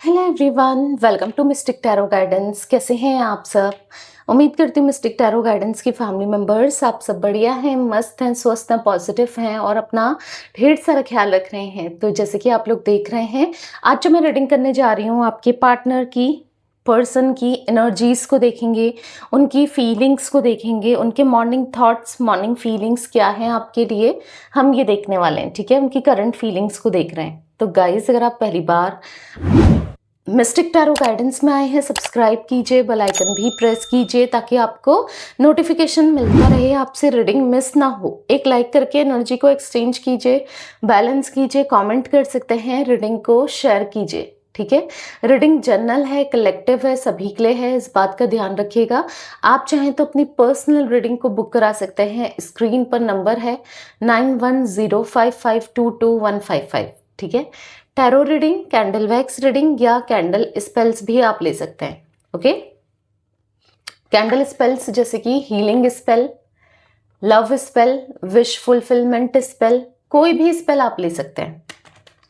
Hello everyone, welcome to Mystic Tarot Guidance. कैसे हैं आप सब? उम्मीद करती हूँ मिस्टिक टैरो गाइडेंस की फैमिली मेंबर्स आप सब बढ़िया हैं, मस्त हैं, स्वस्थ हैं, पॉजिटिव हैं और अपना ढेर सारा ख्याल रख रहे हैं। तो जैसे कि आप लोग देख रहे हैं, आज जो मैं रीडिंग करने जा रही हूँ आपके पार्टनर की, पर्सन की एनर्जीज़ को देखेंगे, उनकी फीलिंग्स को देखेंगे, उनके मॉर्निंग थॉट्स, मॉर्निंग फीलिंग्स क्या हैं आपके लिए, हम ये देखने वाले हैं। ठीक है, उनकी करंट फीलिंग्स को देख रहे हैं। तो गाइज, अगर आप पहली बार मिस्टिक टैरो गाइडेंस में आए हैं, सब्सक्राइब कीजिए, बेल आइकन भी प्रेस कीजिए ताकि आपको नोटिफिकेशन मिलता रहे, आपसे रीडिंग मिस ना हो। एक लाइक करके एनर्जी को एक्सचेंज कीजिए, बैलेंस कीजिए, कमेंट कर सकते हैं, रीडिंग को शेयर कीजिए। ठीक है, रीडिंग जनरल है, कलेक्टिव है, सभी के लिए है, इस बात का ध्यान रखिएगा। आप चाहें तो अपनी पर्सनल रीडिंग को बुक करा सकते हैं। स्क्रीन पर नंबर है 9105522155। ठीक है, tarot reading, candle wax reading या कैंडल स्पेल्स भी आप ले सकते हैं। ओके, कैंडल स्पेल्स जैसे कि healing spell, love spell, wish fulfilment spell, कोई भी स्पेल आप ले सकते हैं।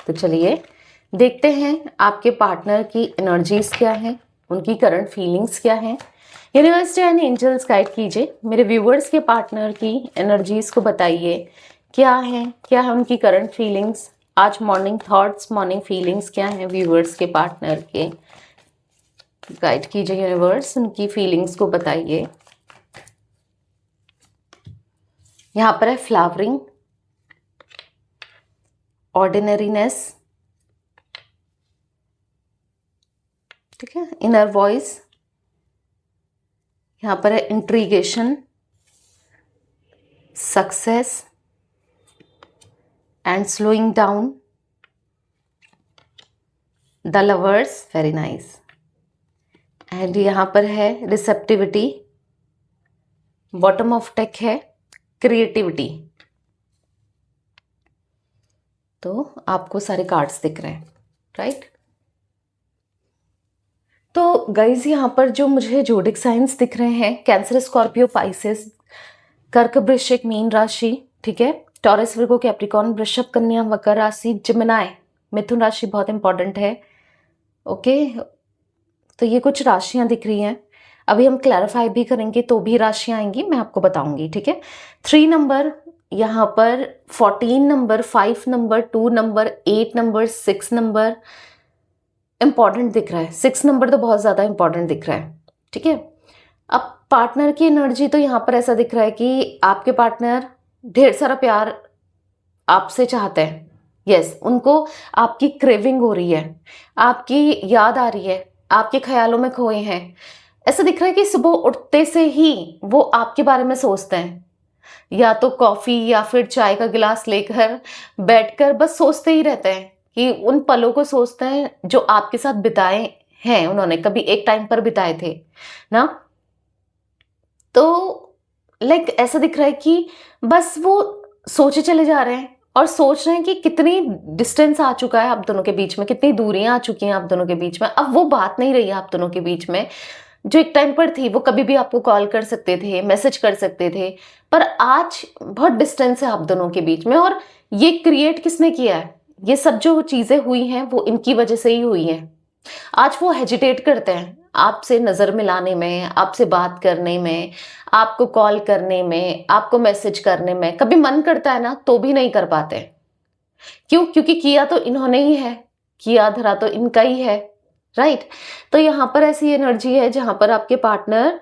तो चलिए देखते हैं आपके पार्टनर की एनर्जीज क्या हैं, उनकी करंट फीलिंग्स क्या हैं। यूनिवर्स एंड एंजल्स गाइड कीजिए, मेरे व्यूवर्स के पार्टनर की एनर्जीज को बताइए क्या है उनकी करंट फीलिंग्स। आज मॉर्निंग थॉट्स, मॉर्निंग फीलिंग्स क्या हैं व्यूवर्स के पार्टनर के, गाइड कीजिए यूनिवर्स, उनकी फीलिंग्स को बताइए। यहाँ पर है फ्लावरिंग, ऑर्डिनरीनेस, ठीक है, इनर वॉइस, यहाँ पर है integration, success and slowing down, the lovers, very nice. And यहाँ पर है रिसेप्टिविटी, बॉटम ऑफ डेक है क्रिएटिविटी। तो आपको सारे कार्ड्स दिख रहे हैं, राइट? तो गाइज, यहाँ पर जो मुझे जोडिक साइंस दिख रहे हैं, कैंसर, स्कॉर्पियो, पाइसेस, कर्क, वृश्चिक, मीन राशि, ठीक है, टॉरस, विर्गो, कैप्रिकॉर्न, वृषभ, कन्या, मकर राशि, जिमिनाई, मिथुन राशि बहुत इंपॉर्टेंट है। ओके, तो ये कुछ राशियां दिख रही हैं। अभी हम क्लैरिफाई भी करेंगे तो भी राशियां आएंगी, मैं आपको बताऊंगी। ठीक है, 3 नंबर, यहाँ पर 14 number, 5 number, 2 number, 8 number, 6 number important दिख रहा है। 6 नंबर तो बहुत ज़्यादा इंपॉर्टेंट दिख रहा है। ठीक है, अब पार्टनर की एनर्जी तो यहाँ पर ऐसा दिख रहा है कि आपके पार्टनर ढेर सारा प्यार आपसे चाहते हैं। यस, उनको आपकी क्रेविंग हो रही है, आपकी याद आ रही है, आपके ख्यालों में खोए हैं। ऐसा दिख रहा है कि सुबह उठते से ही वो आपके बारे में सोचते हैं, या तो कॉफी या फिर चाय का गिलास लेकर बैठकर बस सोचते ही रहते हैं कि उन पलों को सोचते हैं जो आपके साथ बिताए हैं, उन्होंने कभी एक टाइम पर बिताए थे ना। तो लाइक ऐसा दिख रहा है कि बस वो सोचे चले जा रहे हैं और सोच रहे हैं कि कितनी डिस्टेंस आ चुका है आप दोनों के बीच में, कितनी दूरियां आ चुकी हैं आप दोनों के बीच में। अब वो बात नहीं रही है आप दोनों के बीच में जो एक टाइम पर थी। वो कभी भी आपको कॉल कर सकते थे, मैसेज कर सकते थे, पर आज बहुत डिस्टेंस है आप दोनों के बीच में। और ये क्रिएट किसने किया है? ये सब जो चीजें हुई हैं वो इनकी वजह से ही हुई हैं। आज वो हेजिटेट करते हैं आपसे नजर मिलाने में, आपसे बात करने में, आपको कॉल करने में, आपको मैसेज करने में। कभी मन करता है ना तो भी नहीं कर पाते। क्यों? क्योंकि किया तो इन्होंने ही है, किया धरा तो इनका ही है, राइट? तो यहां पर ऐसी एनर्जी है जहां पर आपके पार्टनर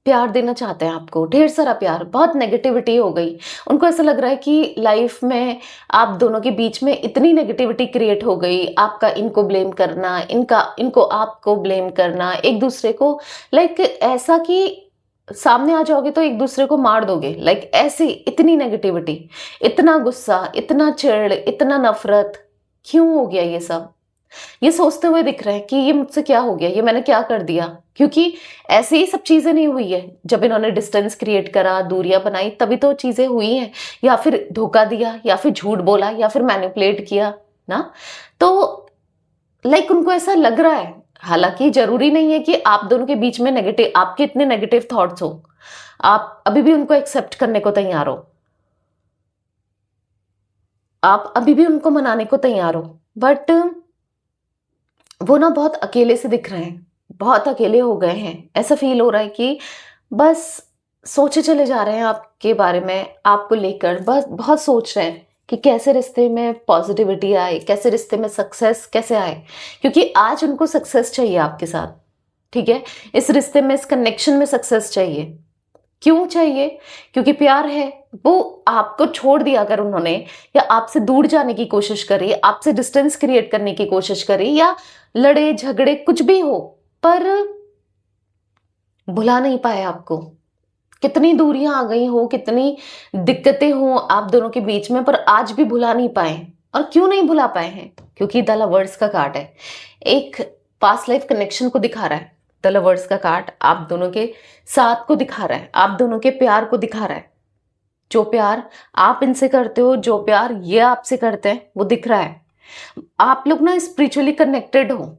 प्यार देना चाहते हैं आपको, ढेर सारा प्यार। बहुत नेगेटिविटी हो गई, उनको ऐसा लग रहा है कि लाइफ में आप दोनों के बीच में इतनी नेगेटिविटी क्रिएट हो गई, आपका इनको ब्लेम करना, इनका इनको आपको ब्लेम करना, एक दूसरे को लाइक ऐसा कि सामने आ जाओगे तो एक दूसरे को मार दोगे, लाइक ऐसी इतनी नेगेटिविटी, इतना गुस्सा, इतना चिढ़, इतना नफरत। क्यों हो गया ये सब? ये सोचते हुए दिख रहे हैं कि ये मुझसे क्या हो गया, ये मैंने क्या कर दिया? क्योंकि ऐसे ही सब चीजें नहीं हुई है। जब इन्होंने डिस्टेंस क्रिएट करा, दूरियां बनाई, तभी तो चीजें हुई हैं। या फिर धोखा दिया, या फिर झूठ बोला, या फिर मैनिपुलेट किया ना। तो लाइक उनको ऐसा लग रहा है, हालांकि जरूरी नहीं है कि आप दोनों के बीच में नेगेटिव, आपके इतने नेगेटिव थॉट्स हो, आप अभी भी उनको एक्सेप्ट करने को तैयार हो, आप अभी भी उनको मनाने को तैयार हो, बट वो ना बहुत अकेले से दिख रहे हैं, बहुत अकेले हो गए हैं। ऐसा फील हो रहा है कि बस सोचे चले जा रहे हैं आपके बारे में, आपको लेकर बस बहुत सोच रहे हैं कि कैसे रिश्ते में पॉजिटिविटी आए, कैसे रिश्ते में सक्सेस कैसे आए, क्योंकि आज उनको सक्सेस चाहिए आपके साथ, ठीक है। इस रिश्ते में, इस कनेक्शन में सक्सेस चाहिए। क्यों चाहिए? क्योंकि प्यार है। वो आपको छोड़ दिया अगर उन्होंने, या आपसे दूर जाने की कोशिश करी, आपसे डिस्टेंस क्रिएट करने की कोशिश करी, या लड़े झगड़े कुछ भी हो, पर भुला नहीं पाए आपको। कितनी दूरियां आ गई हो, कितनी दिक्कतें हो आप दोनों के बीच में, पर आज भी भुला नहीं पाए। और क्यों नहीं भुला पाए हैं? क्योंकि द लवर्स का कार्ड है, एक पास्ट लाइफ कनेक्शन को दिखा रहा है। द लवर्स का कार्ड आप दोनों के साथ को दिखा रहा है, आप दोनों के प्यार को दिखा रहा है। जो प्यार आप इनसे करते हो, जो प्यार ये आपसे करते हैं, वो दिख रहा है। आप लोग ना स्पिरिचुअली कनेक्टेड हो,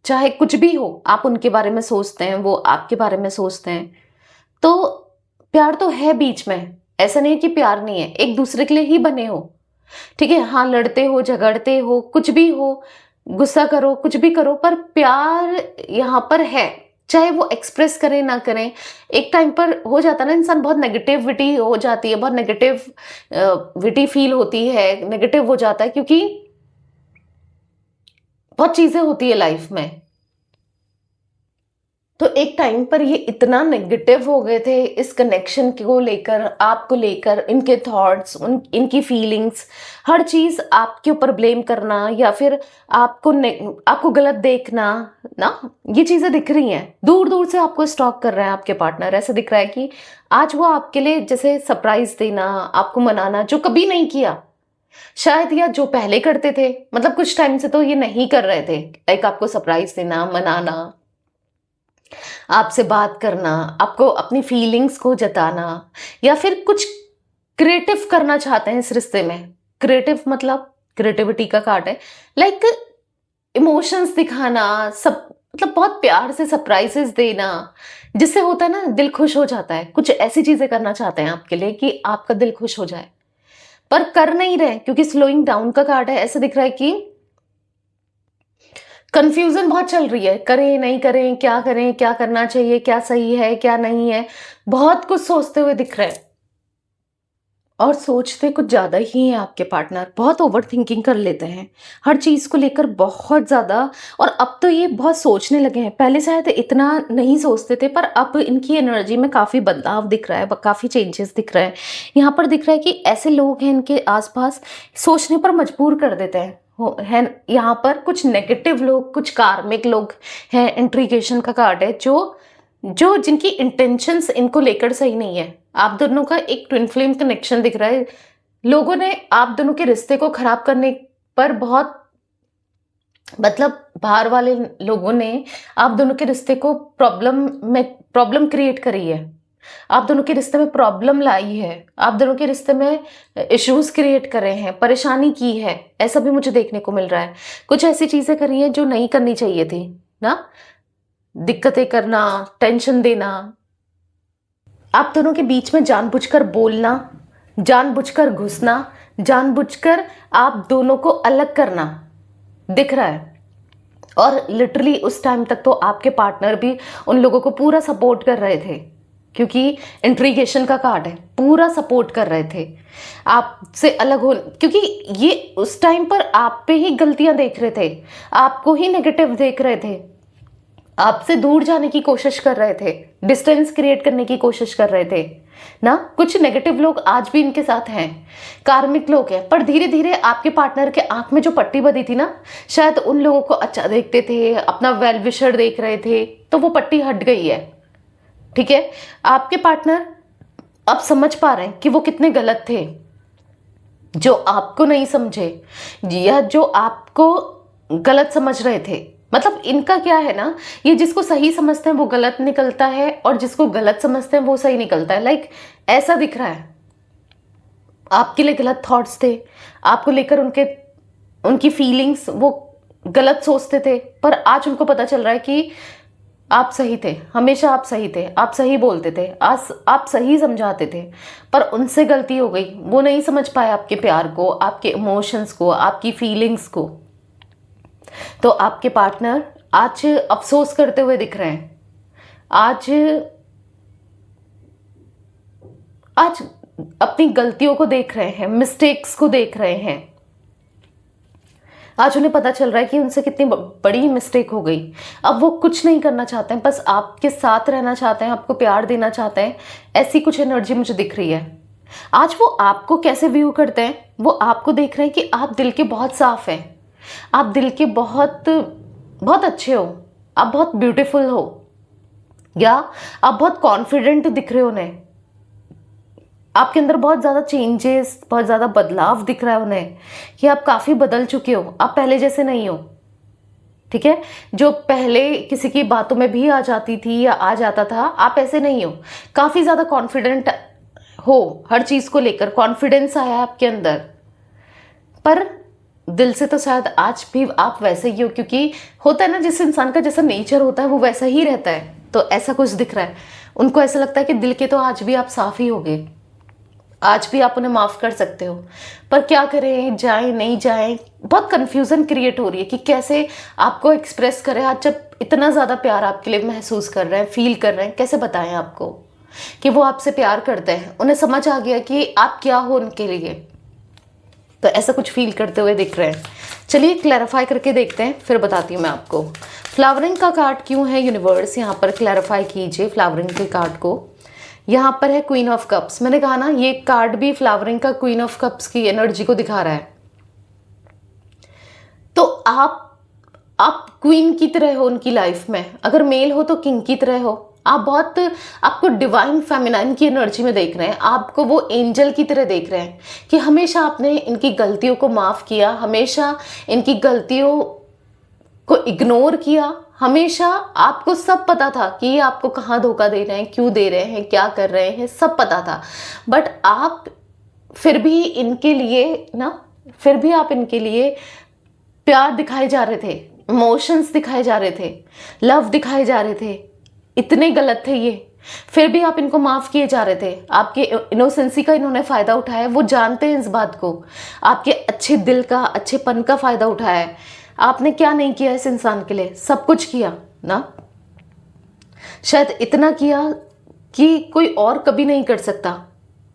चाहे कुछ भी हो, आप उनके बारे में सोचते हैं, वो आपके बारे में सोचते हैं। तो प्यार तो है बीच में, ऐसा नहीं है कि प्यार नहीं है, एक दूसरे के लिए ही बने हो, ठीक है। हाँ, लड़ते हो, झगड़ते हो, कुछ भी हो, गुस्सा करो, कुछ भी करो, पर प्यार यहाँ पर है। चाहे वो एक्सप्रेस करें ना करें, एक टाइम पर हो जाता है ना, इंसान बहुत नेगेटिविटी हो जाती है, बहुत नेगेटिव विटी फील होती है, नेगेटिव हो जाता है, क्योंकि बहुत चीजें होती है लाइफ में। तो एक टाइम पर ये इतना नेगेटिव हो गए थे इस कनेक्शन को लेकर, आपको लेकर, इनके थॉट्स, इनकी फीलिंग्स, हर चीज आपके ऊपर ब्लेम करना, या फिर आपको गलत देखना ना, ये चीजें दिख रही हैं। दूर दूर से आपको स्टॉक कर रहे हैं आपके पार्टनर। ऐसा दिख रहा है कि आज वो आपके लिए जैसे सरप्राइज देना, आपको मनाना, जो कभी नहीं किया शायद, या जो पहले करते थे, मतलब कुछ टाइम से तो ये नहीं कर रहे थे, लाइक आपको सरप्राइज देना, मनाना, आपसे बात करना, आपको अपनी फीलिंग्स को जताना, या फिर कुछ क्रिएटिव करना चाहते हैं इस रिश्ते में। क्रिएटिव मतलब क्रिएटिविटी का कार्ड है, लाइक इमोशंस दिखाना, सब मतलब बहुत प्यार से सरप्राइजेस देना, जिससे होता है ना दिल खुश हो जाता है। कुछ ऐसी चीजें करना चाहते हैं आपके लिए कि आपका दिल खुश हो जाए, पर कर नहीं रहे, क्योंकि स्लोइंग डाउन का कार्ड है। ऐसा दिख रहा है कि कंफ्यूजन बहुत चल रही है, करें नहीं करें, क्या करें, क्या करना चाहिए, क्या सही है, क्या नहीं है, बहुत कुछ सोचते हुए दिख रहे हैं। और सोचते कुछ ज्यादा ही है आपके पार्टनर, बहुत ओवर थिंकिंग कर लेते हैं हर चीज को लेकर, बहुत ज्यादा। और अब तो ये बहुत सोचने लगे हैं, पहले शायद इतना नहीं सोचते थे, पर अब इनकी एनर्जी में काफी बदलाव दिख रहा है, काफी चेंजेस दिख रहे हैं। यहाँ पर दिख रहा है कि ऐसे लोग हैं इनके आसपास, सोचने पर मजबूर कर देते हैं। है यहाँ पर कुछ नेगेटिव लोग, कुछ कार्मिक लोग हैं। इंट्रीगेशन का कार्ड है, जो जो जिनकी इंटेंशंस इनको लेकर सही नहीं है। आप दोनों का एक ट्विन फ्लेम कनेक्शन दिख रहा है। लोगों ने आप दोनों के रिश्ते को खराब करने पर बहुत, मतलब बाहर वाले लोगों ने आप दोनों के रिश्ते को प्रॉब्लम क्रिएट करी है, आप दोनों के रिश्ते में प्रॉब्लम लाई है, आप दोनों के रिश्ते में इश्यूज क्रिएट करे हैं, परेशानी की है। ऐसा भी मुझे देखने को मिल रहा है। कुछ ऐसी चीजें करी हैं जो नहीं करनी चाहिए थी ना, दिक्कतें करना, टेंशन देना, आप दोनों के बीच में जानबूझकर बोलना, जानबूझकर घुसना, जानबूझकर आप दोनों को अलग करना दिख रहा है। और लिटरली उस टाइम तक तो आपके पार्टनर भी उन लोगों को पूरा सपोर्ट कर रहे थे, क्योंकि इंट्रीगेशन का कार्ड है, पूरा सपोर्ट कर रहे थे आपसे अलग हो, क्योंकि ये उस टाइम पर आप पे ही गलतियां देख रहे थे, आपको ही नेगेटिव देख रहे थे, आपसे दूर जाने की कोशिश कर रहे थे, डिस्टेंस क्रिएट करने की कोशिश कर रहे थे ना। कुछ नेगेटिव लोग आज भी इनके साथ हैं, कार्मिक लोग हैं, पर धीरे धीरे आपके पार्टनर के आंख में जो पट्टी बंधी थी ना, शायद उन लोगों को अच्छा देखते थे, अपना वेल विशर देख रहे थे, तो वो पट्टी हट गई है, ठीक है। आपके पार्टनर अब समझ पा रहे हैं कि वो कितने गलत थे, जो आपको नहीं समझे, या जो आपको गलत समझ रहे थे। मतलब इनका क्या है ना, ये जिसको सही समझते हैं वो गलत निकलता है, और जिसको गलत समझते हैं वो सही निकलता है। लाइक ऐसा दिख रहा है, आपके लिए गलत थॉट्स थे, आपको लेकर उनकी फीलिंग्स वो गलत सोचते थे, पर आज उनको पता चल रहा है कि आप सही थे, हमेशा आप सही थे, आप सही बोलते थे, आज आप सही समझाते थे, पर उनसे गलती हो गई। वो नहीं समझ पाए आपके प्यार को, आपके इमोशंस को, आपकी फीलिंग्स को। तो आपके पार्टनर आज अफसोस करते हुए दिख रहे हैं, आज आज अपनी गलतियों को देख रहे हैं, मिस्टेक्स को देख रहे हैं। आज उन्हें पता चल रहा है कि उनसे कितनी बड़ी मिस्टेक हो गई। अब वो कुछ नहीं करना चाहते हैं, बस आपके साथ रहना चाहते हैं, आपको प्यार देना चाहते हैं। ऐसी कुछ एनर्जी मुझे दिख रही है। आज वो आपको कैसे व्यू करते हैं, वो आपको देख रहे हैं कि आप दिल के बहुत साफ हैं, आप दिल के बहुत बहुत अच्छे हो, आप बहुत ब्यूटीफुल हो, या आप बहुत कॉन्फिडेंट दिख रहे हो उन्हें। आपके अंदर बहुत ज़्यादा चेंजेस, बहुत ज़्यादा बदलाव दिख रहा है उन्हें, कि आप काफ़ी बदल चुके हो, आप पहले जैसे नहीं हो। ठीक है, जो पहले किसी की बातों में भी आ जाती थी या आ जाता था, आप ऐसे नहीं हो। काफ़ी ज़्यादा कॉन्फिडेंट हो, हर चीज़ को लेकर कॉन्फिडेंस आया है आपके अंदर। पर दिल से तो शायद आज भी आप वैसे ही हो, क्योंकि होता है ना, जिस इंसान का जैसा नेचर होता है वो वैसा ही रहता है। तो ऐसा कुछ दिख रहा है। उनको ऐसा लगता है कि दिल के तो आज भी आप साफ ही होगे, आज भी आप उन्हें माफ़ कर सकते हो। पर क्या करें, जाएं नहीं जाएं, बहुत कन्फ्यूज़न क्रिएट हो रही है कि कैसे आपको एक्सप्रेस करें। आज जब इतना ज़्यादा प्यार आपके लिए महसूस कर रहे हैं, फील कर रहे हैं, कैसे बताएं आपको कि वो आपसे प्यार करते हैं। उन्हें समझ आ गया कि आप क्या हो उनके लिए। तो ऐसा कुछ फील करते हुए दिख रहे हैं। चलिए क्लैरिफाई करके देखते हैं, फिर बताती हूँ मैं आपको। फ्लावरिंग का कार्ड क्यों है यूनिवर्स, यहाँ पर क्लैरिफाई कीजिए फ्लावरिंग के कार्ड को। यहाँ पर है क्वीन ऑफ कप्स। मैंने कहा ना, ये कार्ड भी फ्लावरिंग का क्वीन ऑफ कप्स की एनर्जी को दिखा रहा है। तो आप क्वीन की तरह हो उनकी लाइफ में। अगर मेल हो तो किंग की तरह हो। आप बहुत, आपको डिवाइन फेमिनाइन की एनर्जी में देख रहे हैं, आपको वो एंजल की तरह देख रहे हैं कि हमेशा आपने इनकी गलतियों को माफ़ किया, हमेशा इनकी गलतियों को इग्नोर किया। हमेशा आपको सब पता था कि ये आपको कहाँ धोखा दे रहे हैं, क्यों दे रहे हैं, क्या कर रहे हैं, सब पता था। बट आप फिर भी इनके लिए ना, फिर भी आप इनके लिए प्यार दिखाए जा रहे थे, इमोशंस दिखाए जा रहे थे, लव दिखाए जा रहे थे। इतने गलत थे ये, फिर भी आप इनको माफ़ किए जा रहे थे। आपके इनोसेंसी का इन्होंने फ़ायदा उठाया है, वो जानते हैं इस बात को। आपके अच्छे दिल का, अच्छेपन का फ़ायदा उठाया है। आपने क्या नहीं किया इस इंसान के लिए, सब कुछ किया ना। शायद इतना किया कि कोई और कभी नहीं कर सकता,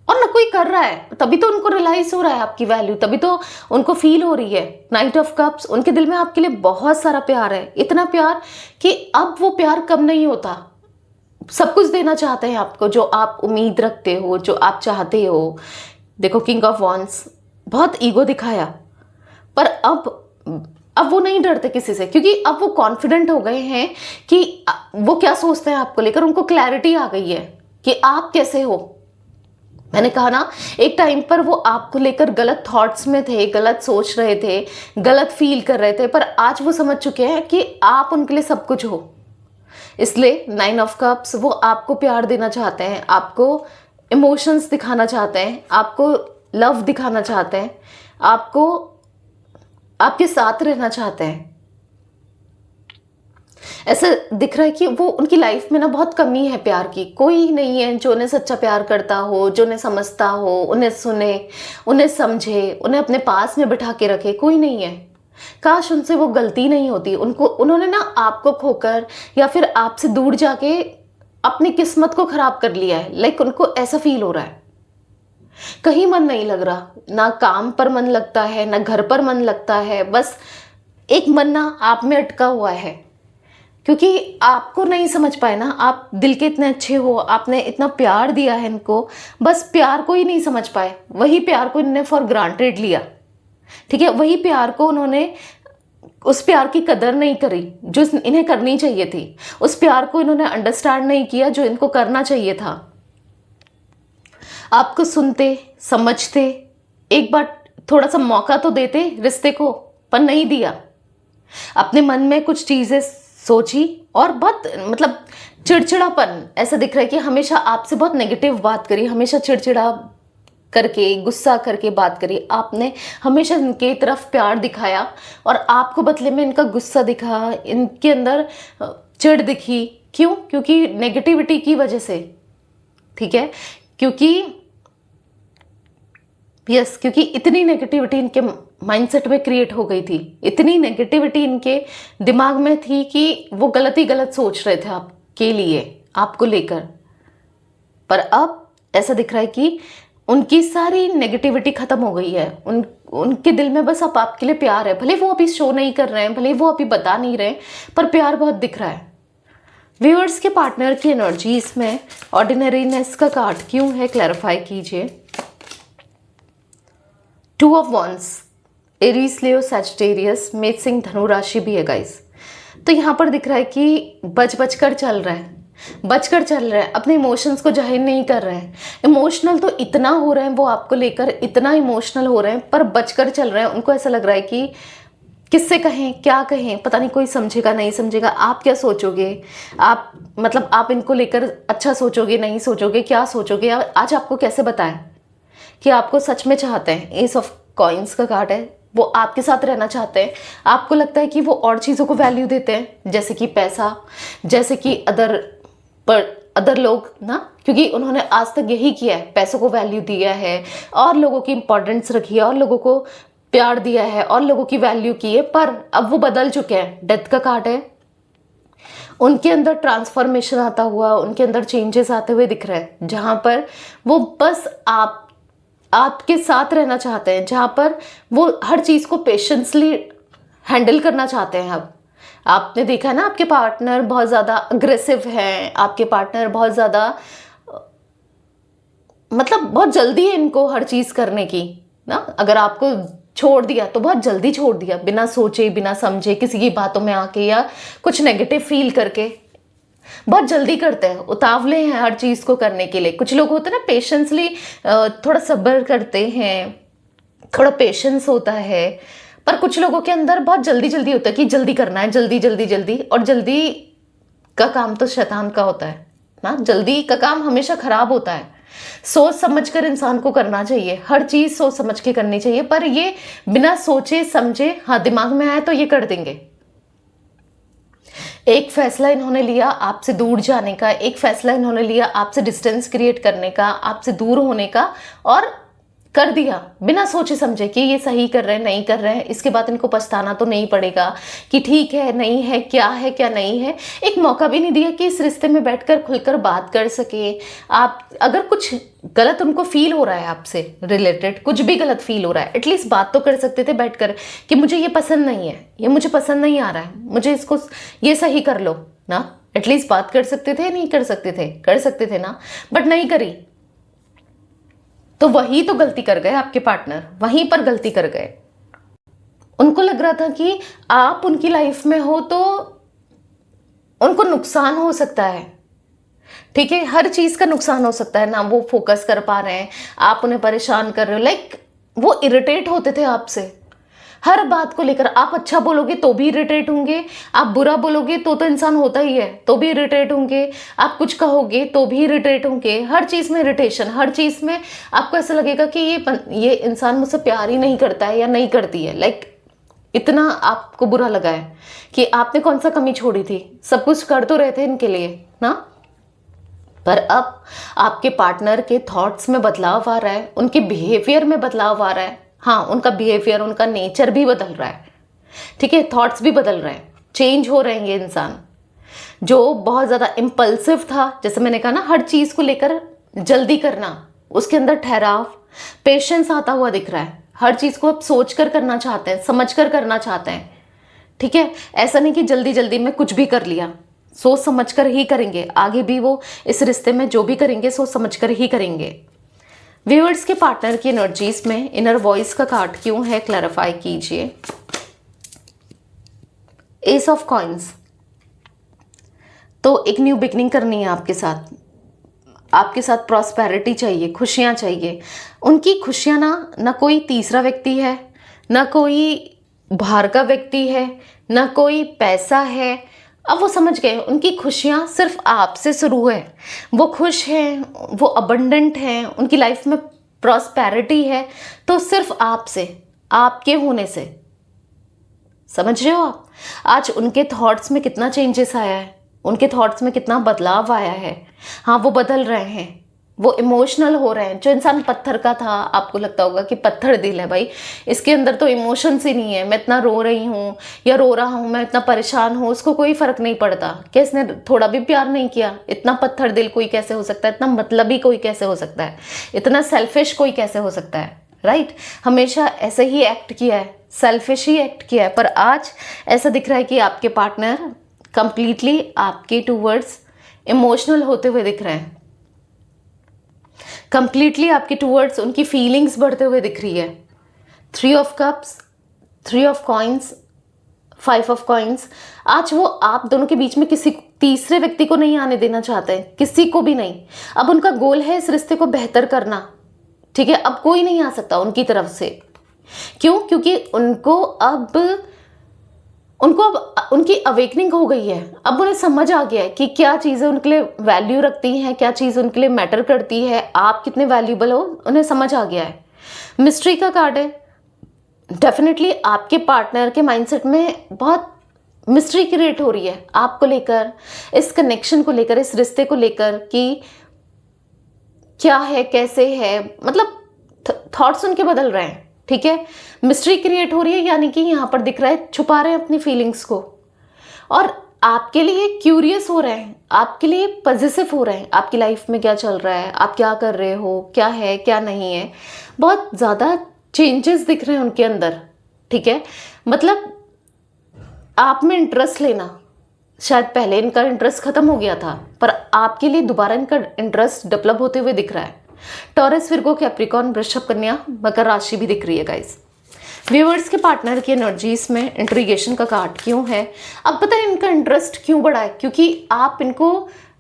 और ना कोई कर रहा है। तभी तो उनको रियलाइज हो रहा है आपकी वैल्यू, तभी तो उनको फील हो रही है। नाइट ऑफ कप्स, उनके दिल में आपके लिए बहुत सारा प्यार है, इतना प्यार कि अब वो प्यार कम नहीं होता। सब कुछ देना चाहते हैं आपको, जो आप उम्मीद रखते हो, जो आप चाहते हो। देखो, किंग ऑफ वॉन्ड्स, बहुत ईगो दिखाया, पर अब वो नहीं डरते किसी से, क्योंकि अब वो कॉन्फिडेंट हो गए हैं कि वो क्या सोचते हैं आपको लेकर। उनको क्लैरिटी आ गई है कि आप कैसे हो। मैंने कहा ना, एक टाइम पर वो आपको लेकर गलत थॉट्स में थे, गलत सोच रहे थे, गलत फील कर रहे थे, पर आज वो समझ चुके हैं कि आप उनके लिए सब कुछ हो। इसलिए 9 ऑफ कप्स, वो आपको प्यार देना चाहते हैं, आपको इमोशंस दिखाना चाहते हैं, आपको लव दिखाना चाहते हैं, आपको आपके साथ रहना चाहते हैं। ऐसा दिख रहा है कि वो उनकी लाइफ में ना बहुत कमी है प्यार की। कोई नहीं है जो उन्हें सच्चा प्यार करता हो, जो उन्हें समझता हो, उन्हें सुने, उन्हें समझे, उन्हें अपने पास में बिठा के रखे। कोई नहीं है। काश उनसे वो गलती नहीं होती। उन्होंने ना आपको खोकर या फिर आपसे दूर जाके अपनी किस्मत को खराब कर लिया है। लाइक उनको ऐसा फील हो रहा है, कहीं मन नहीं लग रहा, ना काम पर मन लगता है, ना घर पर मन लगता है। बस एक मन ना आप में अटका हुआ है, क्योंकि आपको नहीं समझ पाए ना। आप दिल के इतने अच्छे हो, आपने इतना प्यार दिया है इनको, बस प्यार को ही नहीं समझ पाए। वही प्यार को इन्होंने फॉर ग्रांटेड लिया। ठीक है, वही प्यार को उन्होंने, उस प्यार की कदर नहीं करी जो इन्हें करनी चाहिए थी। उस प्यार को इन्होंने अंडरस्टैंड नहीं किया जो इनको करना चाहिए था। आपको सुनते, समझते, एक बार थोड़ा सा मौका तो देते रिश्ते को, पर नहीं दिया। अपने मन में कुछ चीजें सोची और बहुत मतलब चिड़चिड़ापन ऐसा दिख रहा है कि हमेशा आपसे बहुत नेगेटिव बात करी, हमेशा चिड़चिड़ा करके, गुस्सा करके बात करी। आपने हमेशा इनके तरफ प्यार दिखाया और आपको बदले में इनका गुस्सा दिखा, इनके अंदर चिढ़ दिखी। क्यों? क्योंकि नेगेटिविटी की वजह से। ठीक है, क्योंकि इतनी नेगेटिविटी इनके माइंडसेट में क्रिएट हो गई थी, इतनी नेगेटिविटी इनके दिमाग में थी कि वो गलत ही गलत सोच रहे थे आपके लिए, आपको लेकर। पर अब ऐसा दिख रहा है कि उनकी सारी नेगेटिविटी खत्म हो गई है। उनके दिल में बस अब आपके लिए प्यार है। भले वो अभी शो नहीं कर रहे हैं, भले वो अभी बता नहीं रहे, पर प्यार बहुत दिख रहा है। व्यूअर्स के पार्टनर की एनर्जी इसमें ऑर्डिनरीनेस का कार्ड क्यों है, क्लैरिफाई कीजिए। 2 of wands, Aries, Leo, Sagittarius, मेष, सिंह, धनु राशि भी है गाइस। तो यहाँ पर दिख रहा है कि बच कर चल रहा है, बचकर चल रहे हैं, अपने इमोशंस को जाहिर नहीं कर रहे हैं। इमोशनल तो इतना हो रहे हैं वो आपको लेकर, इतना इमोशनल हो रहे हैं, पर बचकर चल रहे हैं। उनको ऐसा लग रहा है कि किससे कहें, क्या कहें, पता नहीं कोई समझेगा नहीं समझेगा, आप क्या सोचोगे, आप मतलब आप इनको लेकर अच्छा सोचोगे नहीं सोचोगे, क्या सोचोगे। आज आपको कैसे बताएं कि आपको सच में चाहते हैं। एस ऑफ कॉइन्स का कार्ड है, वो आपके साथ रहना चाहते हैं। आपको लगता है कि वो और चीज़ों को वैल्यू देते हैं, जैसे कि पैसा, जैसे कि अदर लोग ना, क्योंकि उन्होंने आज तक यही किया है, पैसों को वैल्यू दिया है और लोगों की इंपॉर्टेंस रखी है और लोगों को प्यार दिया है और लोगों की वैल्यू की है। पर अब वो बदल चुके हैं। डेथ का कार्ड है, उनके अंदर ट्रांसफॉर्मेशन आता हुआ, उनके अंदर चेंजेस आते हुए दिख रहे हैं, जहां पर वो बस आपके साथ रहना चाहते हैं, जहां पर वो हर चीज को पेशेंसली हैंडल करना चाहते हैं। अब आपने देखा है ना, आपके पार्टनर बहुत ज़्यादा अग्रेसिव हैं, आपके पार्टनर बहुत ज़्यादा मतलब बहुत जल्दी है इनको हर चीज़ करने की ना। अगर आपको छोड़ दिया तो बहुत जल्दी छोड़ दिया, बिना सोचे बिना समझे, किसी की बातों में आके या कुछ नेगेटिव फील करके बहुत जल्दी करते हैं, उतावले हैं हर चीज़ को करने के लिए। कुछ लोग होते हैं ना पेशेंसली, थोड़ा सब्र करते हैं, थोड़ा पेशेंस होता है। पर कुछ लोगों के अंदर बहुत जल्दी जल्दी होता है कि जल्दी करना है, जल्दी जल्दी जल्दी। और जल्दी का काम तो शैतान का होता है ना, जल्दी का काम हमेशा खराब होता है। सोच समझ कर इंसान को करना चाहिए, हर चीज सोच समझ के करनी चाहिए। पर ये बिना सोचे समझे, हाँ दिमाग में आए तो ये कर देंगे। एक फैसला इन्होंने लिया आपसे दूर जाने का, एक फैसला इन्होंने लिया आपसे डिस्टेंस क्रिएट करने का, आपसे दूर होने का, और कर दिया बिना सोचे समझे कि ये सही कर रहे हैं नहीं कर रहे हैं। इसके बाद इनको पछताना तो नहीं पड़ेगा कि ठीक है नहीं है, क्या नहीं है। एक मौका भी नहीं दिया कि इस रिश्ते में बैठकर खुलकर बात कर सके। आप अगर कुछ गलत उनको फील हो रहा है आपसे रिलेटेड, कुछ भी गलत फील हो रहा है, एटलीस्ट बात तो कर सकते थे बैठकर कि मुझे ये पसंद नहीं है, ये मुझे पसंद नहीं आ रहा है, मुझे इसको ये सही कर लो ना। एटलीस्ट बात कर सकते थे, नहीं कर सकते थे, कर सकते थे ना, बट नहीं करी। तो वही तो गलती कर गए आपके पार्टनर, वहीं पर गलती कर गए। उनको लग रहा था कि आप उनकी लाइफ में हो तो उनको नुकसान हो सकता है, ठीक है, हर चीज का नुकसान हो सकता है ना। वो फोकस कर पा रहे हैं, आप उन्हें परेशान कर रहे हो। लाइक वो इरिटेट होते थे आपसे हर बात को लेकर। आप अच्छा बोलोगे तो भी इरिटेट होंगे, आप बुरा बोलोगे तो इंसान होता ही है, तो भी इरिटेट होंगे, आप कुछ कहोगे तो भी इरिटेट होंगे। हर चीज़ में इरिटेशन, हर चीज़ में आपको ऐसा लगेगा कि ये इंसान मुझसे प्यार ही नहीं करता है या नहीं करती है। लाइक इतना आपको बुरा लगा है कि आपने कौन सा कमी छोड़ी थी, सब कुछ कर तो रहे थे इनके लिए ना। पर अब आपके पार्टनर के थॉट्स में बदलाव आ रहा है, उनके बिहेवियर में बदलाव आ रहा है। हाँ, उनका बिहेवियर, उनका नेचर भी बदल रहा है, ठीक है, थॉट्स भी बदल रहे हैं, चेंज हो रहे हैं। ये इंसान जो बहुत ज़्यादा इम्पल्सिव था, जैसे मैंने कहा ना, हर चीज़ को लेकर जल्दी करना, उसके अंदर ठहराव, पेशेंस आता हुआ दिख रहा है। हर चीज़ को अब सोच कर करना चाहते हैं, समझ कर करना चाहते हैं, ठीक है। ऐसा नहीं कि जल्दी जल्दी में कुछ भी कर लिया, सोच समझ कर ही करेंगे। आगे भी वो इस रिश्ते में जो भी करेंगे सोच समझ कर ही करेंगे। व्यूअर्स के पार्टनर की एनर्जीज में इनर वॉइस का कार्ड क्यों है, क्लैरिफाई कीजिए। एस ऑफ कॉइन्स, तो एक न्यू बिगनिंग करनी है आपके साथ, आपके साथ प्रॉस्पेरिटी चाहिए, खुशियां चाहिए। उनकी खुशियां ना कोई तीसरा व्यक्ति है, ना कोई बाहर का व्यक्ति है, ना कोई पैसा है। अब वो समझ गए, उनकी खुशियाँ सिर्फ आपसे शुरू है। वो खुश हैं, वो अबंडेंट हैं, उनकी लाइफ में प्रॉस्पेरिटी है तो सिर्फ आपसे, आपके होने से। समझ रहे हो आप? आज उनके थॉट्स में कितना चेंजेस आया है, उनके थॉट्स में कितना बदलाव आया है। हाँ, वो बदल रहे हैं, वो इमोशनल हो रहे हैं। जो इंसान पत्थर का था, आपको लगता होगा कि पत्थर दिल है भाई, इसके अंदर तो इमोशंस ही नहीं है, मैं इतना रो रही हूँ या रो रहा हूँ, मैं इतना परेशान हूँ, उसको कोई फर्क नहीं पड़ता कि इसने थोड़ा भी प्यार नहीं किया। इतना पत्थर दिल कोई कैसे हो सकता है, इतना मतलबी कोई कैसे हो सकता है, इतना सेल्फिश कोई कैसे हो सकता है, राइट। हमेशा ऐसे ही एक्ट किया है, सेल्फिश ही एक्ट किया है, पर आज ऐसा दिख रहा है कि आपके पार्टनर कंप्लीटली आपके टूवर्ड्स इमोशनल होते हुए दिख रहे हैं, कंप्लीटली आपके टूवर्ड्स उनकी फीलिंग्स बढ़ते हुए दिख रही है। 3 of cups, 3 of coins, 5 of coins. आज वो आप दोनों के बीच में किसी तीसरे व्यक्ति को नहीं आने देना चाहते हैं, किसी को भी नहीं। अब उनका गोल है इस रिश्ते को बेहतर करना, ठीक है। अब कोई नहीं आ सकता उनकी तरफ से। क्यों? क्योंकि उनको अब उनकी अवेकनिंग हो गई है। अब उन्हें समझ आ गया है कि क्या चीज़ें उनके लिए वैल्यू रखती हैं, क्या चीज़ उनके लिए मैटर करती है, आप कितने वैल्यूबल हो, उन्हें समझ आ गया है। मिस्ट्री का कार्ड है। डेफिनेटली आपके पार्टनर के माइंडसेट में बहुत मिस्ट्री क्रिएट हो रही है आपको लेकर, इस कनेक्शन को लेकर, इस रिश्ते को लेकर कि क्या है, कैसे है, मतलब थॉट्स उनके बदल रहे हैं, ठीक है। मिस्ट्री क्रिएट हो रही है, यानी कि यहाँ पर दिख रहा है छुपा रहे हैं अपनी फीलिंग्स को, और आपके लिए क्यूरियस हो रहे हैं, आपके लिए पॉजिटिव हो रहे हैं, आपकी लाइफ में क्या चल रहा है, आप क्या कर रहे हो, क्या है क्या नहीं है। बहुत ज़्यादा चेंजेस दिख रहे हैं उनके अंदर, ठीक है। मतलब आप में इंटरेस्ट लेना, शायद पहले इनका इंटरेस्ट खत्म हो गया था, पर आपके लिए दोबारा इनका इंटरेस्ट डेवलप होते हुए दिख रहा है। टॉरस, विर्गो, कैप्रिकॉर्न, वृषभ, कन्या, मकर राशि भी दिख रही है गाइस। व्यूअर्स के पार्टनर की एनर्जीज में इंट्रीगेशन का कार्ड क्यों है? अब पता है इनका इंटरेस्ट क्यों बढ़ा है? क्योंकि आप इनको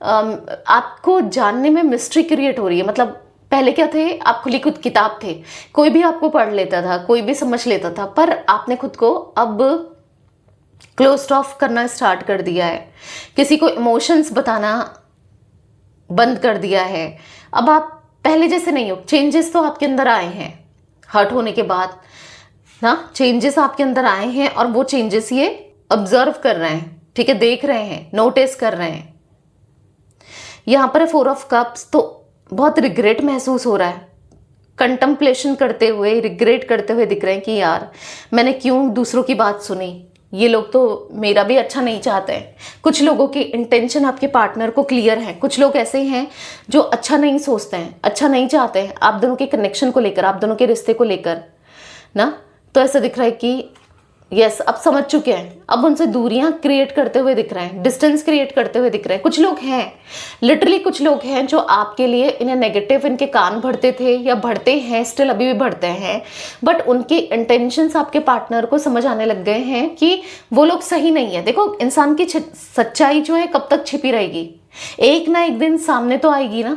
आपको जानने में मिस्ट्री क्रिएट हो रही है। मतलब पहले क्या थे, आप खुली खुद किताब थे, कोई भी आपको पढ़ लेता था, कोई भी समझ लेता था, पर आपने खुद को अब क्लोज्ड ऑफ करना स्टार्ट कर दिया है, किसी को इमोशंस बताना बंद कर दिया है। अब आप पहले जैसे नहीं हो। चेंजेस तो आपके अंदर आए हैं हर्ट होने के बाद ना, चेंजेस आपके अंदर आए हैं, और वो चेंजेस ये ऑब्जर्व कर रहे हैं, ठीक है, देख रहे हैं, नोटिस कर रहे हैं। यहाँ पर 4 ऑफ कप्स, तो बहुत रिग्रेट महसूस हो रहा है, कंटम्पलेशन करते हुए, रिग्रेट करते हुए दिख रहे हैं कि यार मैंने क्यों दूसरों की बात सुनी, ये लोग तो मेरा भी अच्छा नहीं चाहते हैं। कुछ लोगों की इंटेंशन आपके पार्टनर को क्लियर है, कुछ लोग ऐसे हैं जो अच्छा नहीं सोचते हैं, अच्छा नहीं चाहते हैं आप दोनों के कनेक्शन को लेकर, आप दोनों के रिश्ते को लेकर ना। तो ऐसा दिख रहा है कि यस, अब समझ चुके हैं, अब उनसे दूरियां क्रिएट करते हुए दिख रहे हैं, डिस्टेंस क्रिएट करते हुए दिख रहे हैं। कुछ लोग हैं, लिटरली कुछ लोग हैं जो आपके लिए इन्हें नेगेटिव, इनके कान भरते थे या भरते हैं, स्टिल अभी भी भरते हैं, बट उनके इंटेंशंस आपके पार्टनर को समझ आने लग गए हैं कि वो लोग सही नहीं है। देखो, इंसान की सच्चाई जो है कब तक छिपी रहेगी, एक ना एक दिन सामने तो आएगी ना।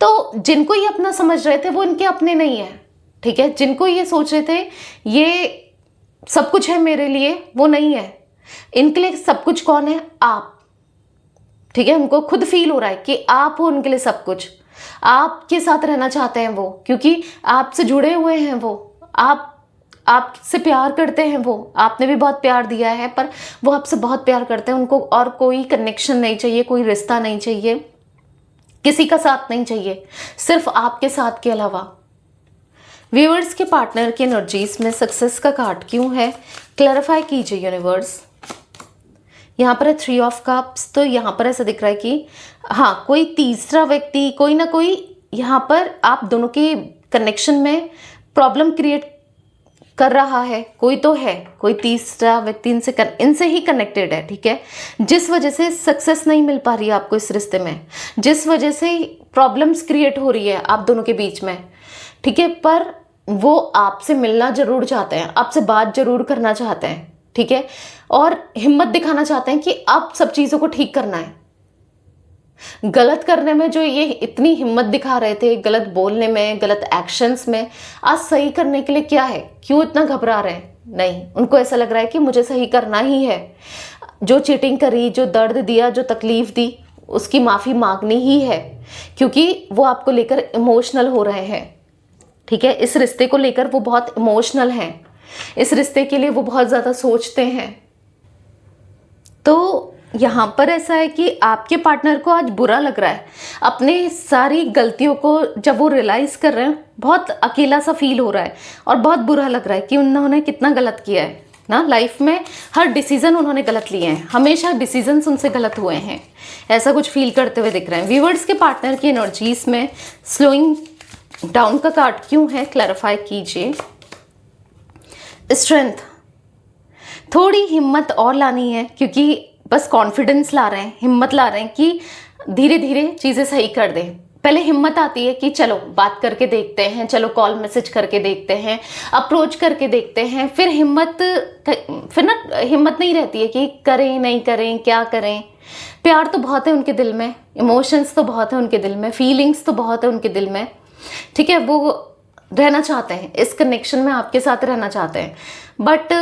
तो जिनको ये अपना समझ रहे थे वो इनके अपने नहीं है, ठीक है। जिनको ये सोच रहे थे ये सब कुछ है मेरे लिए, वो नहीं है। इनके लिए सब कुछ कौन है? आप, ठीक है। उनको खुद फील हो रहा है कि आप हो उनके लिए सब कुछ, आपके साथ रहना चाहते हैं वो, क्योंकि आपसे जुड़े हुए हैं वो, आपसे प्यार करते हैं वो, आपने भी बहुत प्यार दिया है, पर वो आपसे बहुत प्यार करते हैं। उनको और कोई कनेक्शन नहीं चाहिए, कोई रिश्ता नहीं चाहिए, किसी का साथ नहीं चाहिए, सिर्फ आपके साथ के अलावा। व्यूअर्स के पार्टनर की एनर्जीज में सक्सेस का कार्ड क्यों है? क्लैरिफाई कीजिए यूनिवर्स। यहाँ पर है 3 ऑफ कप्स, तो यहाँ पर ऐसा दिख रहा है कि हाँ, कोई तीसरा व्यक्ति, कोई ना कोई यहाँ पर आप दोनों के कनेक्शन में प्रॉब्लम क्रिएट कर रहा है। कोई तो है, कोई तीसरा व्यक्ति इनसे ही कनेक्टेड है, ठीक है, जिस वजह से सक्सेस नहीं मिल पा रही है आपको इस रिश्ते में, जिस वजह से प्रॉब्लम्स क्रिएट हो रही है आप दोनों के बीच में, ठीक है। पर वो आपसे मिलना जरूर चाहते हैं, आपसे बात जरूर करना चाहते हैं, ठीक है, और हिम्मत दिखाना चाहते हैं कि अब सब चीज़ों को ठीक करना है। गलत करने में जो ये इतनी हिम्मत दिखा रहे थे, गलत बोलने में, गलत एक्शंस में, आज सही करने के लिए क्या है, क्यों इतना घबरा रहे हैं? नहीं, उनको ऐसा लग रहा है कि मुझे सही करना ही है। जो चीटिंग करी, जो दर्द दिया, जो तकलीफ दी, उसकी माफ़ी मांगनी ही है, क्योंकि वो आपको लेकर इमोशनल हो रहे हैं, ठीक है। इस रिश्ते को लेकर वो बहुत इमोशनल हैं, इस रिश्ते के लिए वो बहुत ज़्यादा सोचते हैं। तो यहाँ पर ऐसा है कि आपके पार्टनर को आज बुरा लग रहा है, अपने सारी गलतियों को जब वो रियलाइज कर रहे हैं, बहुत अकेला सा फील हो रहा है और बहुत बुरा लग रहा है कि उन्होंने कितना गलत किया है ना लाइफ में। हर डिसीजन उन्होंने गलत लिए हैं, हमेशा डिसीजंस उनसे गलत हुए हैं, ऐसा कुछ फील करते हुए दिख रहे हैं। व्यूअर्स के पार्टनर की एनर्जीज में स्लोइंग डाउन का कार्ड क्यों है, क्लैरिफाई कीजिए। स्ट्रेंथ, थोड़ी हिम्मत और लानी है, क्योंकि बस कॉन्फिडेंस ला रहे हैं, हिम्मत ला रहे हैं कि धीरे धीरे चीज़ें सही कर दें। पहले हिम्मत आती है कि चलो बात करके देखते हैं, चलो कॉल मैसेज करके देखते हैं, अप्रोच करके देखते हैं, फिर हिम्मत नहीं रहती है कि करें नहीं करें, क्या करें। प्यार तो बहुत है उनके दिल में, इमोशंस तो बहुत है उनके दिल में, फीलिंग्स तो बहुत है उनके दिल में, ठीक है। वो रहना चाहते हैं, इस कनेक्शन में आपके साथ रहना चाहते हैं, बट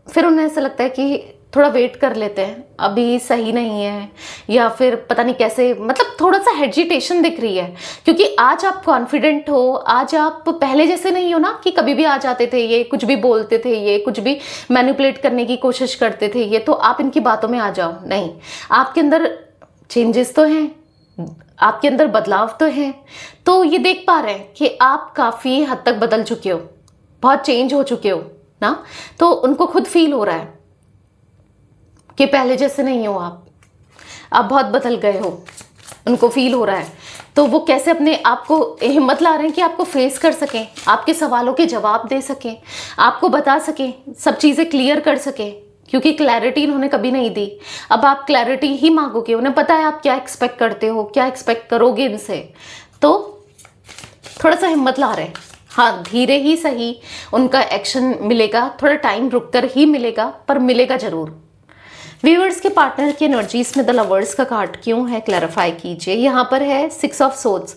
फिर उन्हें ऐसा लगता है कि थोड़ा वेट कर लेते हैं, अभी सही नहीं है, या फिर पता नहीं कैसे, मतलब थोड़ा सा हेजिटेशन दिख रही है। क्योंकि आज आप कॉन्फिडेंट हो, आज आप पहले जैसे नहीं हो ना कि कभी भी आ जाते थे ये, कुछ भी बोलते थे ये, कुछ भी मैनिपुलेट करने की कोशिश करते थे ये, तो आप इनकी बातों में आ जाओ। नहीं, आपके अंदर चेंजेस तो हैं, आपके अंदर बदलाव तो है, तो ये देख पा रहे हैं कि आप काफ़ी हद तक बदल चुके हो, बहुत चेंज हो चुके हो ना। तो उनको खुद फील हो रहा है कि पहले जैसे नहीं हो आप बहुत बदल गए हो, उनको फील हो रहा है। तो वो कैसे अपने आप को हिम्मत ला रहे हैं कि आपको फेस कर सकें, आपके सवालों के जवाब दे सकें, आपको बता सकें, सब चीज़ें क्लियर कर सकें, क्योंकि क्लैरिटी इन्होंने कभी नहीं दी। अब आप क्लैरिटी ही मांगोगे, उन्हें पता है आप क्या एक्सपेक्ट करते हो, क्या एक्सपेक्ट करोगे इनसे, तो थोड़ा सा हिम्मत ला रहे हैं। हाँ, धीरे ही सही उनका एक्शन मिलेगा, थोड़ा टाइम रुककर ही मिलेगा, पर मिलेगा जरूर। व्यूअर्स के पार्टनर की एनर्जीज में द लवर्स का कार्ड क्यों है, क्लैरिफाई कीजिए। यहाँ पर है 6 ऑफ सोर्ड्स,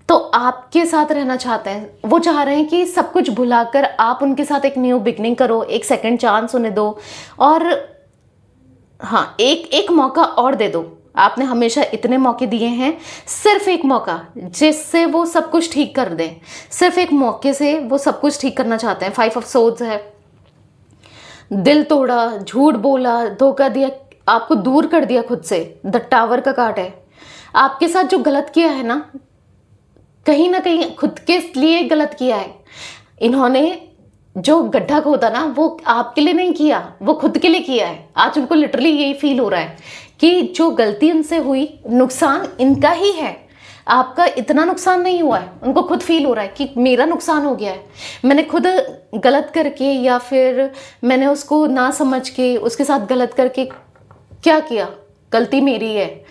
तो आपके साथ रहना चाहते हैं, वो चाह रहे हैं कि सब कुछ भुलाकर आप उनके साथ एक न्यू बिगनिंग करो, एक सेकंड चांस उन्हें दो, और हाँ, एक मौका और दे दो। आपने हमेशा इतने मौके दिए हैं, सिर्फ एक मौका जिससे वो सब कुछ ठीक कर दें, सिर्फ एक मौके से वो सब कुछ ठीक करना चाहते हैं। 5 ऑफ सोर्ड्स है, दिल तोड़ा, झूठ बोला, धोखा दिया, आपको दूर कर दिया खुद से। द टावर का कार्ड है, आपके साथ जो गलत किया है ना कहीं खुद के लिए गलत किया है। इन्होंने जो गड्ढा खोदा ना वो आपके लिए नहीं किया, वो खुद के लिए किया है। आज उनको लिटरली यही फील हो रहा है कि जो गलती उनसे हुई, नुकसान इनका ही है, आपका इतना नुकसान नहीं हुआ है। उनको खुद फील हो रहा है कि मेरा नुकसान हो गया है, मैंने खुद गलत करके, या फिर मैंने उसको ना समझ के उसके साथ गलत करके क्या किया, गलती मेरी है,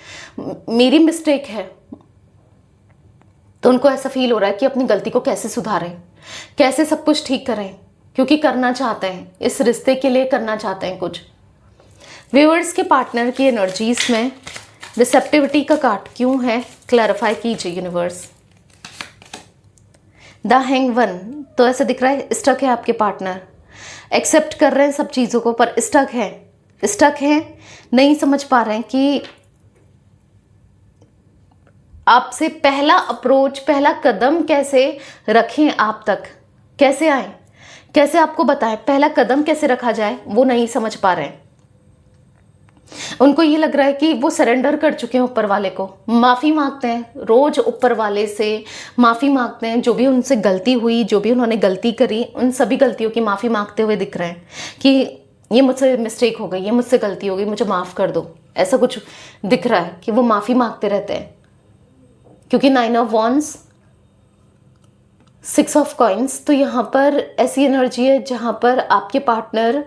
मेरी मिस्टेक है। तो उनको ऐसा फील हो रहा है कि अपनी गलती को कैसे सुधारें, कैसे सब कुछ ठीक करें, क्योंकि करना चाहते हैं, इस रिश्ते के लिए करना चाहते हैं कुछ। व्यूअर्स के पार्टनर की एनर्जीज में रिसेप्टिविटी का कार्ड क्यों है, क्लैरिफाई कीजिए यूनिवर्स। द हैंग वन, तो ऐसा दिख रहा है स्टक है आपके पार्टनर, एक्सेप्ट कर रहे हैं सब चीज़ों को, पर स्टक है, नहीं समझ पा रहे हैं कि आपसे पहला अप्रोच, पहला कदम कैसे रखें, आप तक कैसे आए, कैसे आपको बताएं पहला कदम कैसे रखा जाए, वो नहीं समझ पा रहे हैं। उनको ये लग रहा है कि वो सरेंडर कर चुके हैं ऊपर वाले को, माफ़ी मांगते हैं रोज ऊपर वाले से, माफ़ी मांगते हैं, जो भी उनसे गलती हुई, जो भी उन्होंने गलती करी, उन सभी गलतियों की माफ़ी मांगते हुए दिख रहे हैं कि ये मुझसे मिस्टेक हो गई, ये मुझसे गलती हो गई, मुझे माफ़ कर दो, ऐसा कुछ दिख रहा है कि वो माफ़ी मांगते रहते हैं। क्योंकि 9 ऑफ वॉन्ड्स, 6 ऑफ कॉइन्स, तो यहाँ पर ऐसी एनर्जी है जहाँ पर आपके पार्टनर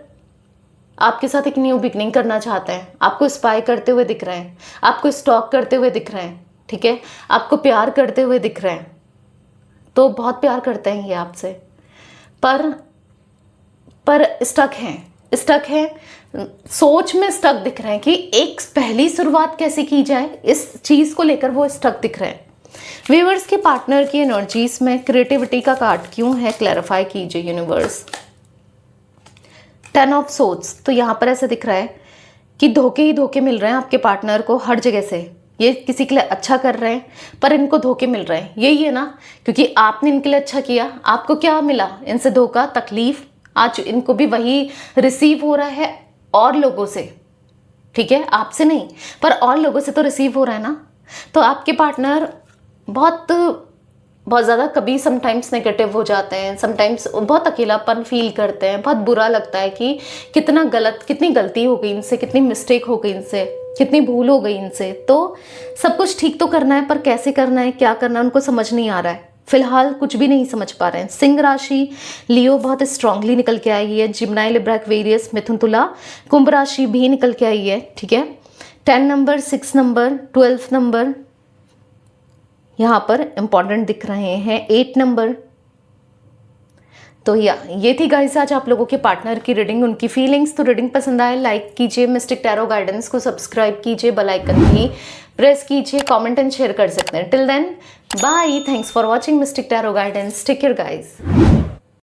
आपके साथ एक न्यू बिगनिंग करना चाहते हैं, आपको स्पाई करते हुए दिख रहे हैं, आपको स्टॉक करते हुए दिख रहे हैं, ठीक है, आपको प्यार करते हुए दिख रहे हैं। तो बहुत प्यार करते हैं ये आपसे, पर स्टक है, सोच में स्टक दिख रहे हैं कि एक पहली शुरुआत कैसे की जाए, इस चीज़ को लेकर वो स्टक दिख रहे हैं। व्यूअर्स के पार्टनर की एनर्जीज में क्रिएटिविटी का कार्ड क्यों है, क्लैरिफाई कीजिए यूनिवर्स। 10 ऑफ सोर्ड्स, तो यहाँ पर ऐसा दिख रहा है कि धोखे ही धोखे मिल रहे हैं आपके पार्टनर को हर जगह से। ये किसी के लिए अच्छा कर रहे हैं पर इनको धोखे मिल रहे हैं, यही है ना, क्योंकि आपने इनके लिए अच्छा किया, आपको क्या मिला इनसे, धोखा, तकलीफ। आज इनको भी वही रिसीव हो रहा है और लोगों से, ठीक है, आपसे नहीं पर और लोगों से तो रिसीव हो रहा है ना। तो आपके पार्टनर बहुत ज़्यादा कभी समटाइम्स नेगेटिव हो जाते हैं, समटाइम्स बहुत अकेलापन फील करते हैं, बहुत बुरा लगता है कि कितनी गलती हो गई इनसे, कितनी मिस्टेक हो गई इनसे, कितनी भूल हो गई इनसे। तो सब कुछ ठीक तो करना है पर कैसे करना है, क्या करना है, उनको समझ नहीं आ रहा है। फिलहाल कुछ भी नहीं समझ पा रहे हैं। सिंह राशि, लियो बहुत स्ट्रांगली निकल के आई है, जिम्नाई, लिब्रा, एक्वेरियस, मिथुन, तुला, कुंभ राशि भी निकल के आई है, ठीक है। 10 नंबर, 6 नंबर, 12 नंबर यहाँ पर इंपॉर्टेंट दिख रहे हैं, 8 नंबर। तो ये थी गाइस आज आप लोगों के पार्टनर की रीडिंग, उनकी फीलिंग्स। तो रीडिंग पसंद आए लाइक कीजिए, मिस्टिक टैरो गाइडेंस को सब्सक्राइब कीजिए, बेल आइकन भी प्रेस कीजिए, कमेंट एंड शेयर कर सकते हैं। Till then bye, thanks for watching Mystic Tarot Guidance, take care guys.